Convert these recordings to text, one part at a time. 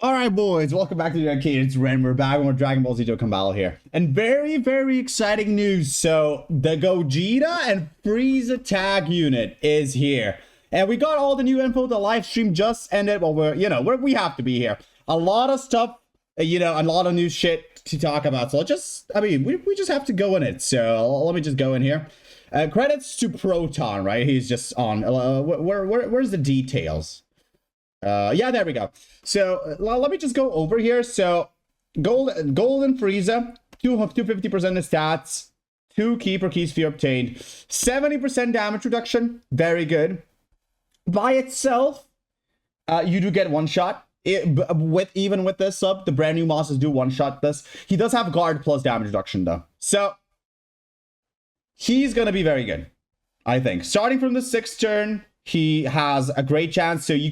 All right, boys, welcome back to the arcade. It's Ren. We're back with Dragon Ball Z Dokkan Battle here. And very, very exciting news. So, the Gogeta and Frieza tag unit is here. And we got all the new info. The live stream just ended. Well, we have to be here. A lot of stuff, a lot of new shit to talk about. So, we just have to go in it. So, let me just go in here. Credits to Proton, right? He's just on. Where's the details? Yeah, there we go. So let me just go over here. So golden Frieza, 250% of stats, 2 key per key sphere obtained, 70% damage reduction, very good. By itself, you do get one shot. Even with this sub, the brand new bosses do one shot this. He does have guard plus damage reduction though, so he's gonna be very good, I think. Starting from the 6th turn, he has a great chance. You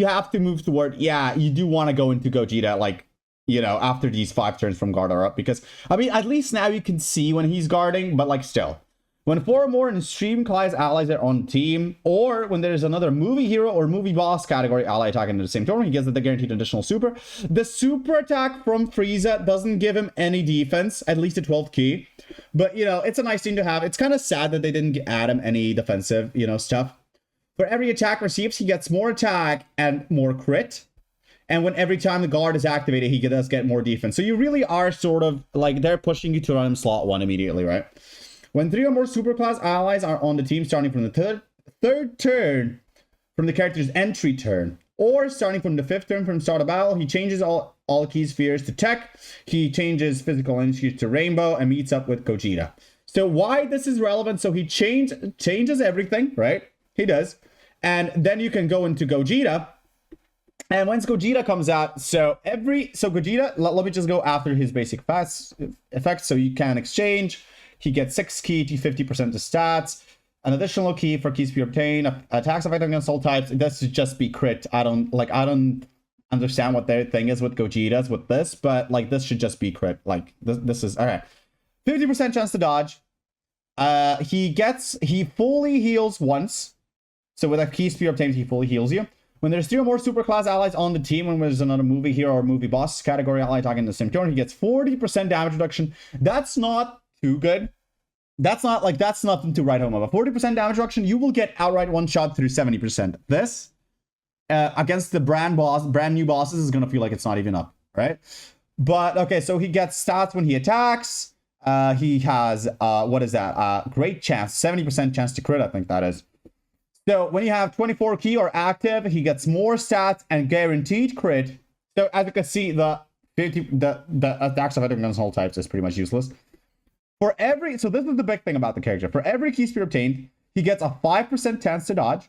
have to move toward, yeah, you do want to go into Gogeta, like, after these 5 turns from guard are up, because, at least now you can see when he's guarding, but, like, still. When 4 or more extreme class allies are on the team, or when there's another movie hero or movie boss category ally attacking in the same turn, he gets the guaranteed additional super. The super attack from Frieza doesn't give him any defense, at least at 12th key. But, it's a nice thing to have. It's kind of sad that they didn't add him any defensive, stuff. For every attack receives, he gets more attack and more crit. And when every time the guard is activated, he does get more defense. So you really are sort of like, they're pushing you to run him slot 1 immediately, right? When 3 or more superclass allies are on the team starting from the third turn from the character's entry turn, or starting from the 5th turn from start of battle, he changes all key spheres to tech. He changes physical energies to rainbow and meets up with Gogeta. So why this is relevant? So he changes everything, right? He does. And then you can go into Gogeta. And once Gogeta comes out, Gogeta, let me just go after his basic fast effects. So you can exchange. He gets 6 key to 50% of stats. An additional key for keys to be obtained. Attacks affecting against all types. This should just be crit. I don't understand what their thing is with Gogeta's with this, but like this should just be crit. Like this is all right. 50% chance to dodge. He fully heals once. So with a key spear obtained, he fully heals you. When there's 3 or more superclass allies on the team, when there's another movie hero or movie boss category ally attacking the same turn, he gets 40% damage reduction. That's not too good. That's nothing to write home about. 40% damage reduction, you will get outright one shot through 70%. This against the brand new bosses is gonna feel like it's not even up, right? But okay, so he gets stats when he attacks. He has what is that? Great chance, 70% chance to crit, I think that is. So when you have 24 key or active, he gets more stats and guaranteed crit. So as you can see, the attacks of hitting against all types is pretty much useless. So this is the big thing about the character. For every key spear obtained, he gets a 5% chance to dodge,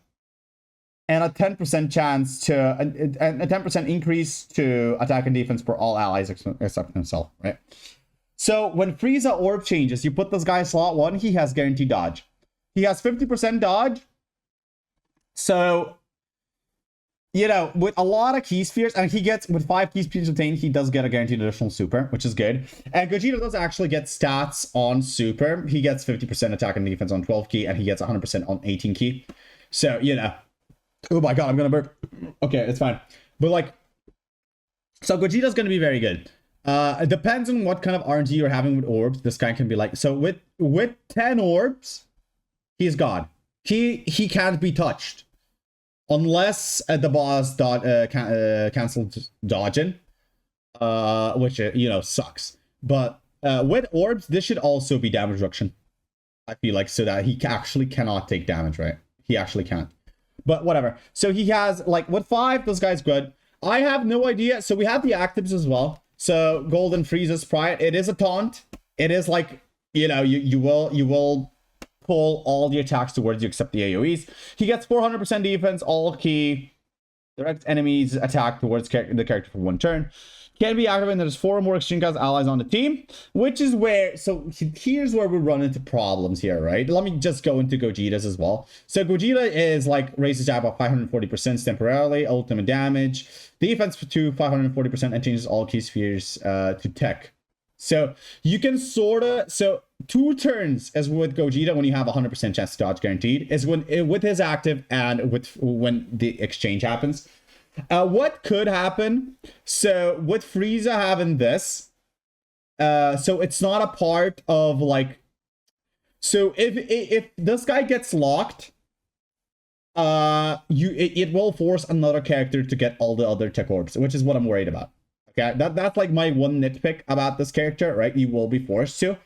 and a 10% chance to a 10% increase to attack and defense for all allies except himself, right? So when Frieza orb changes, you put this guy in slot 1, he has guaranteed dodge. He has 50% dodge. So, with a lot of key spheres, and he gets, with 5 key spheres obtained, he does get a guaranteed additional super, which is good. And Gogeta does actually get stats on super. He gets 50% attack and defense on 12 key, and he gets 100% on 18 key. So, oh my god, I'm gonna burp. Okay, it's fine. But so Gogeta's gonna be very good. It depends on what kind of RNG you're having with orbs. This guy can be like, so with 10 orbs, he's God. He can't be touched. Unless the boss cancels dodging, which sucks. But with orbs, this should also be damage reduction. I feel like, so that he actually cannot take damage, right? He actually can't. But whatever. So he has with 5, this guy's good. I have no idea. So we have the actives as well. So Golden Frieza's Pride. It is a taunt. It is you will pull all the attacks towards you except the AoEs. He gets 400% defense, all key. Direct enemies attack towards the character for 1 turn. Can be activated when there's 4 or more extreme class allies on the team, which is where, so here's where we run into problems here, right? Let me just go into Gogeta's as well. So Gogeta is raises jab by 540% temporarily, ultimate damage, defense to 540%, and changes all key spheres to tech. So you can sort of, so 2 turns as with Gogeta when you have 100% chance to dodge guaranteed is when with his active and with when the exchange happens. What could happen? So with Frieza having this, so it's not a part of like, so if this guy gets locked, it will force another character to get all the other tech orbs, which is what I'm worried about. Okay, that's like my one nitpick about this character, right? You will be forced to.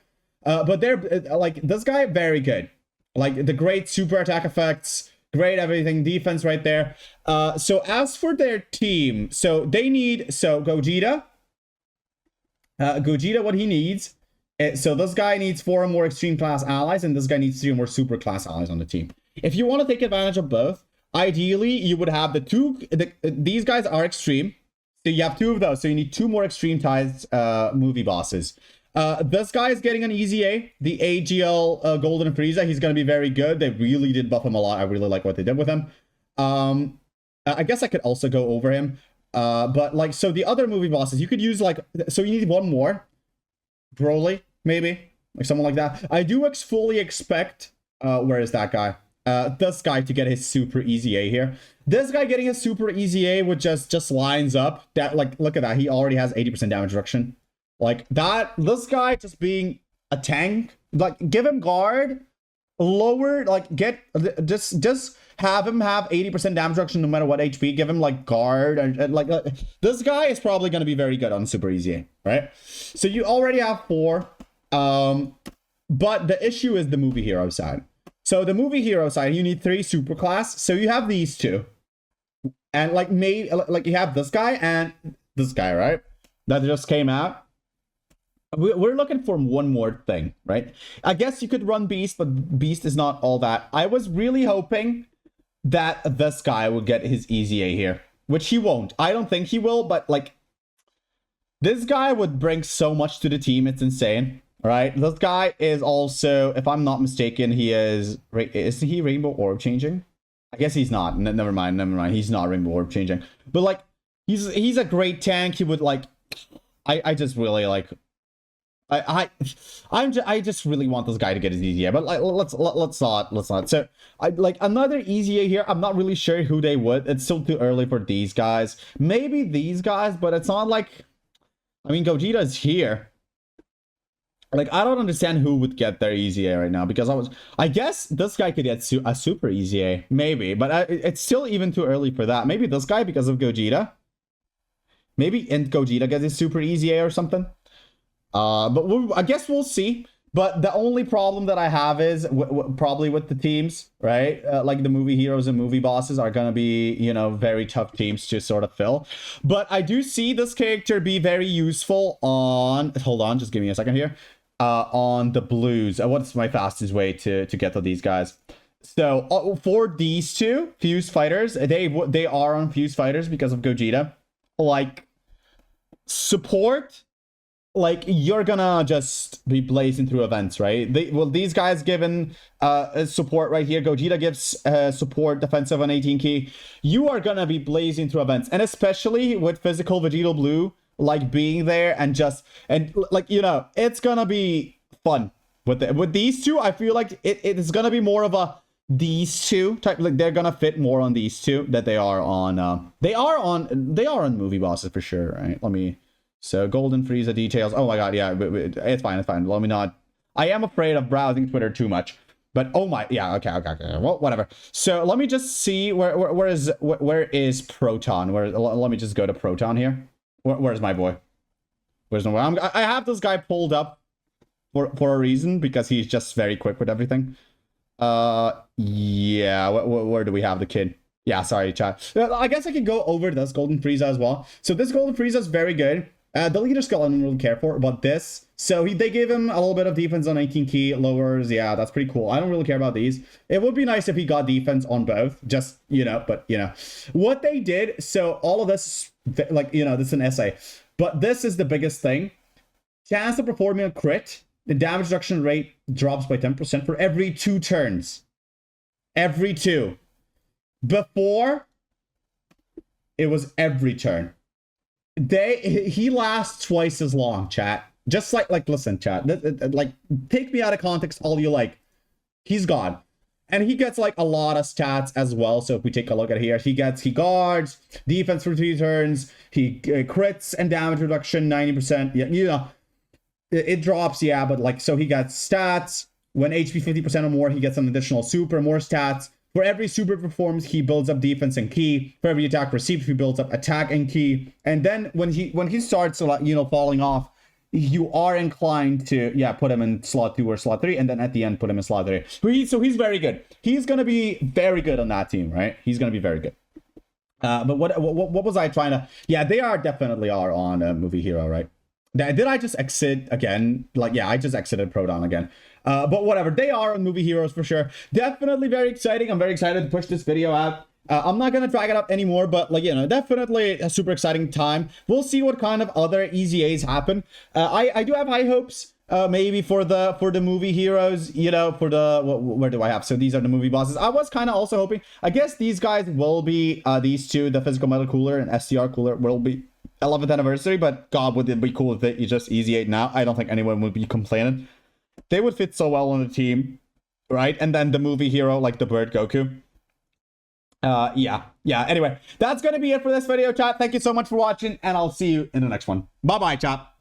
But they're like this guy, very good. Like the great super attack effects, great everything, defense right there. So as for their team, so they need Gogeta. Gogeta, what he needs. So this guy needs 4 more extreme class allies, and this guy needs 3 more super class allies on the team. If you want to take advantage of both, ideally you would have these guys are extreme. So you have 2 of those. So you need 2 more extreme ties movie bosses. This guy is getting an easy A. The AGL Golden Frieza, he's going to be very good. They really did buff him a lot. I really like what they did with him. I guess I could also go over him. But like, so the other movie bosses, you could use like, so you need 1 more. Broly, maybe. Like someone like that. I do fully expect, where is that guy? This guy to get his super easy A here. This guy getting his super easy A with just lines up. That, like, look at that. He already has 80% damage reduction. Like that, this guy just being a tank, like give him guard, lower, like just have him have 80% damage reduction no matter what HP. Give him like guard and like this guy is probably going to be very good on super easy, right? So you already have 4, but the issue is the movie hero side. So the movie hero side, you need 3 super class. So you have these 2, and like maybe like you have this guy and this guy, right? That just came out. We're looking for 1 more thing, right? I guess you could run Beast, but Beast is not all that. I was really hoping that this guy would get his easy A here, which he won't. I don't think he will, but like this guy would bring so much to the team. It's insane, right? This guy is also, if I'm not mistaken, is he Rainbow Orb changing? I guess he's not. Never mind. He's not Rainbow Orb changing. But like, he's a great tank. He would like, I just really like. I just really want this guy to get his easy A, but like let's not. So I like another easy A here. I'm not really sure who they would. It's still too early for these guys. Maybe these guys, but it's not like, I mean, Gogeta is here. Like I don't understand who would get their easy A right now, because I guess this guy could get a super easy A, maybe, but it's still even too early for that. Maybe this guy because of Gogeta. Maybe Gogeta gets a super easy A or something. But I guess we'll see. But the only problem that I have is probably with the teams, right? Like the movie heroes and movie bosses are going to be, you know, very tough teams to sort of fill. But I do see this character be very useful on, hold on, just give me a second here. On the blues. What's my fastest way to get to these guys? So for these 2 fused fighters, they are on fused fighters because of Gogeta. Like support, like you're gonna just be blazing through events, right? These guys given support right here. Gogeta gives support defensive on 18 key. You are gonna be blazing through events, and especially with physical Vegeta Blue like being there and like, you know, it's gonna be fun with these 2. I feel like it is gonna be more of a these 2 type, like they're gonna fit more on these 2 that they are on movie bosses for sure, right? So Golden Frieza details. Oh my god, yeah, it's fine. Let me not. I am afraid of browsing Twitter too much. But oh my, yeah, okay. Well, whatever. So let me just see where is Proton? Let me just go to Proton here. Where's my boy? Where's my boy? I have this guy pulled up for a reason, because he's just very quick with everything. Yeah. Where do we have the kid? Yeah, sorry, chat. I guess I could go over this Golden Frieza as well. So this Golden Frieza is very good. The leader skill I don't really care for, but this. So they gave him a little bit of defense on 18 key, lowers. Yeah, that's pretty cool. I don't really care about these. It would be nice if he got defense on both, just, you know, but, you know. What they did, so all of this, like, you know, this is an essay. But this is the biggest thing. Chance of performing a crit, the damage reduction rate drops by 10% for every 2 turns. Every 2. Before, it was every turn. He lasts twice as long, chat. Just listen, chat. Like, take me out of context all you like. He's God. And he gets like a lot of stats as well. So if we take a look at here, he guards, defense for 3 turns, he crits and damage reduction 90%. Yeah, you know, it drops, yeah, but like, so he gets stats. When HP 50% or more, he gets an additional super, more stats. For every super performs, he builds up defense and ki. For every attack received, he builds up attack and ki. And then when he starts, you know, falling off, you are inclined to, yeah, put him in slot 2 or slot 3, and then at the end put him in slot 3. So he's very good. He's gonna be very good on that team, right? He's gonna be very good. But what was I trying to? Yeah, they definitely are on Movie Hero, right? Did I just exit again? Like, yeah, I just exited Proton again. But whatever, they are on Movie Heroes for sure. Definitely very exciting. I'm very excited to push this video out. I'm not gonna drag it up anymore, but like, you know, definitely a super exciting time. We'll see what kind of other easy A's happen. I do have high hopes, maybe for the movie heroes, you know, for the where do I have? So these are the movie bosses. I was kind of also hoping, I guess these guys will be these two, the physical metal cooler and STR cooler will be 11th anniversary, but God, would it be cool if you just easy 8 now? I don't think anyone would be complaining. They would fit so well on the team, right? And then the movie hero, like the bird Goku. Yeah. Anyway, that's gonna be it for this video, chat. Thank you so much for watching, and I'll see you in the next one. Bye-bye, chat.